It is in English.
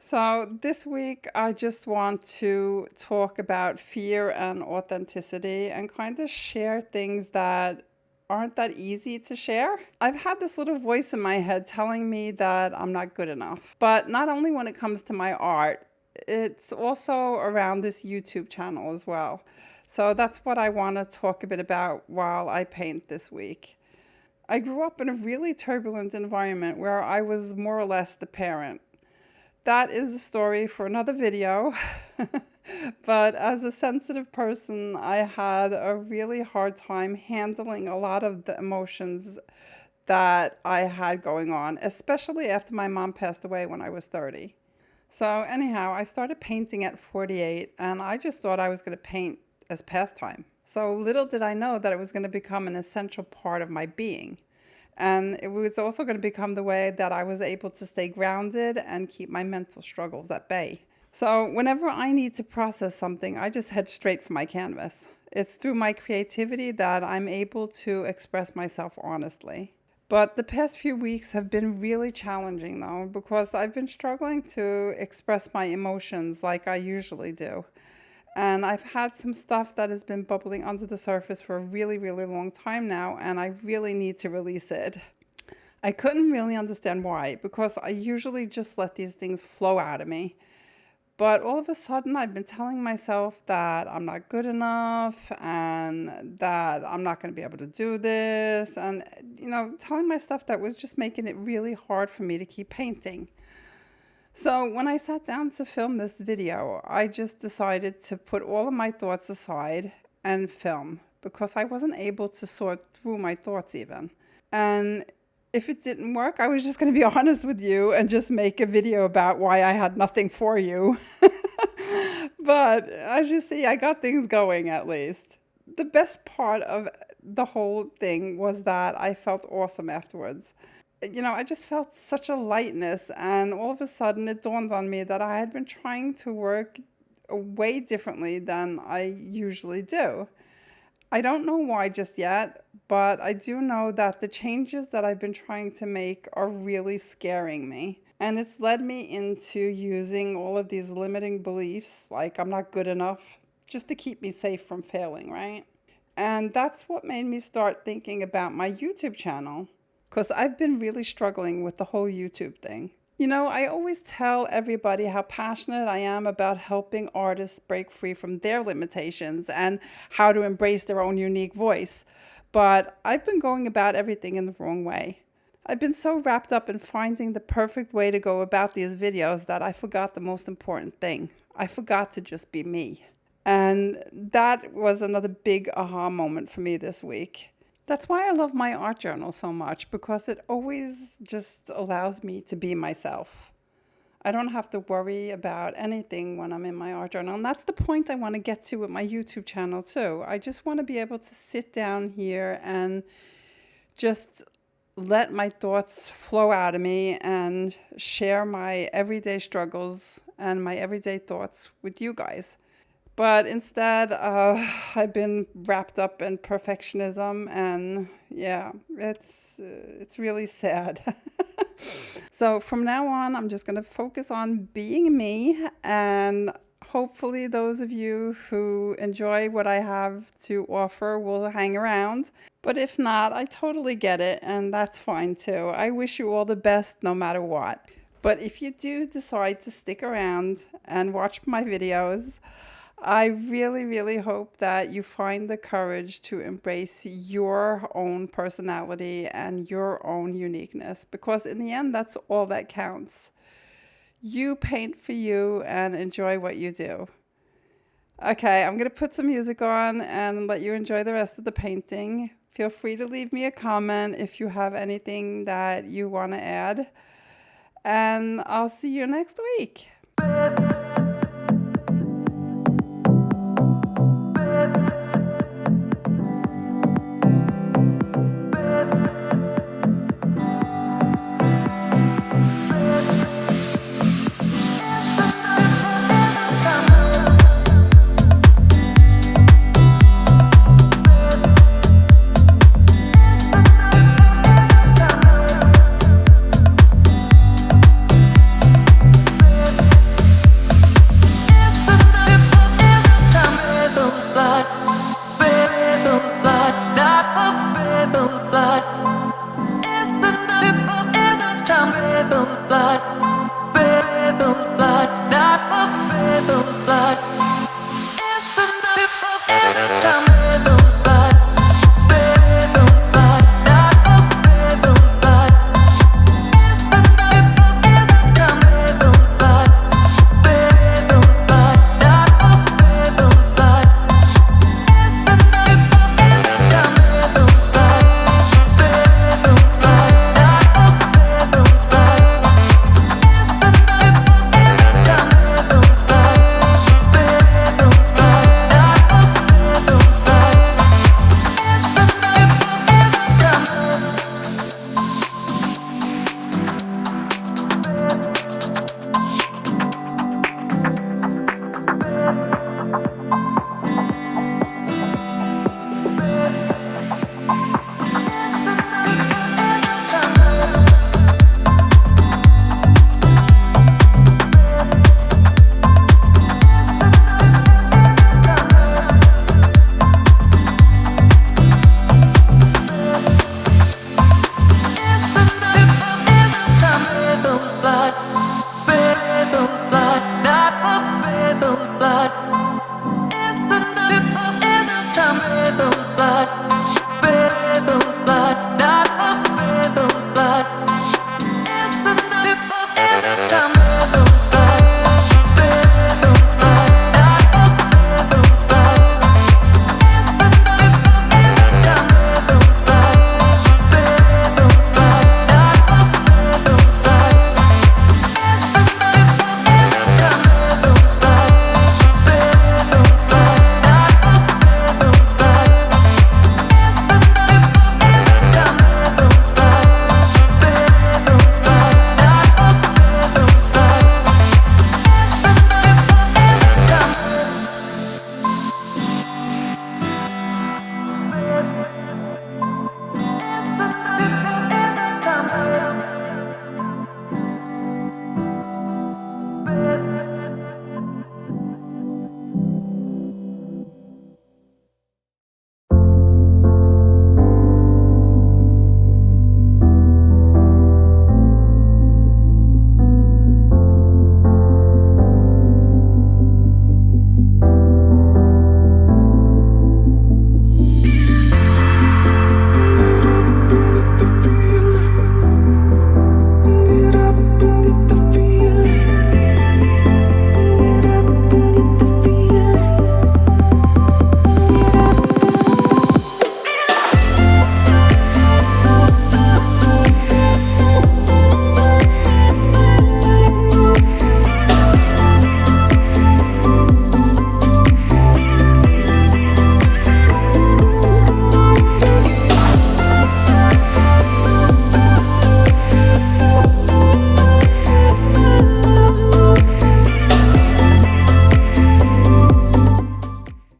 So, this week I just want to talk about fear and authenticity and kind of share things that aren't that easy to share. I've had this little voice in my head telling me that I'm not good enough, but not only when it comes to my art, it's also around this YouTube channel as well. So, that's what I want to talk a bit about while I paint this week. I grew up in a really turbulent environment where I was more or less the parent. That is a story for another video. But as a sensitive person, I had a really hard time handling a lot of the emotions that I had going on, especially after my mom passed away when I was 30. So anyhow, I started painting at 48, and I just thought I was going to paint as pastime. So little did I know that it was going to become an essential part of my being. And it was also going to become the way that I was able to stay grounded and keep my mental struggles at bay. So whenever I need to process something, I just head straight for my canvas. It's through my creativity that I'm able to express myself honestly. But the past few weeks have been really challenging though, because I've been struggling to express my emotions like I usually do. And I've had some stuff that has been bubbling under the surface for a really, really long time now, and I really need to release it. I couldn't really understand why, because I usually just let these things flow out of me. But all of a sudden, I've been telling myself that I'm not good enough and that I'm not going to be able to do this. And, telling myself that was just making it really hard for me to keep painting. So when I sat down to film this video, I just decided to put all of my thoughts aside and film because I wasn't able to sort through my thoughts even. And if it didn't work, I was just going to be honest with you and just make a video about why I had nothing for you. But as you see, I got things going at least. The best part of the whole thing was that I felt awesome afterwards. I just felt such a lightness, and all of a sudden it dawned on me that I had been trying to work way differently than I usually do. I don't know why just yet, but I do know that the changes that I've been trying to make are really scaring me. And it's led me into using all of these limiting beliefs, like I'm not good enough, just to keep me safe from failing, right? And that's what made me start thinking about my YouTube channel. Because I've been really struggling with the whole YouTube thing. I always tell everybody how passionate I am about helping artists break free from their limitations and how to embrace their own unique voice. But I've been going about everything in the wrong way. I've been so wrapped up in finding the perfect way to go about these videos that I forgot the most important thing. I forgot to just be me. And that was another big aha moment for me this week. That's why I love my art journal so much, because it always just allows me to be myself. I don't have to worry about anything when I'm in my art journal. And that's the point I want to get to with my YouTube channel too. I just want to be able to sit down here and just let my thoughts flow out of me and share my everyday struggles and my everyday thoughts with you guys. But instead, I've been wrapped up in perfectionism, and yeah, it's really sad. So from now on, I'm just going to focus on being me, and hopefully those of you who enjoy what I have to offer will hang around. But if not, I totally get it, and that's fine too. I wish you all the best no matter what. But if you do decide to stick around and watch my videos, I really, really hope that you find the courage to embrace your own personality and your own uniqueness, because in the end, that's all that counts. You paint for you and enjoy what you do. Okay, I'm going to put some music on and let you enjoy the rest of the painting. Feel free to leave me a comment if you have anything that you want to add. And I'll see you next week.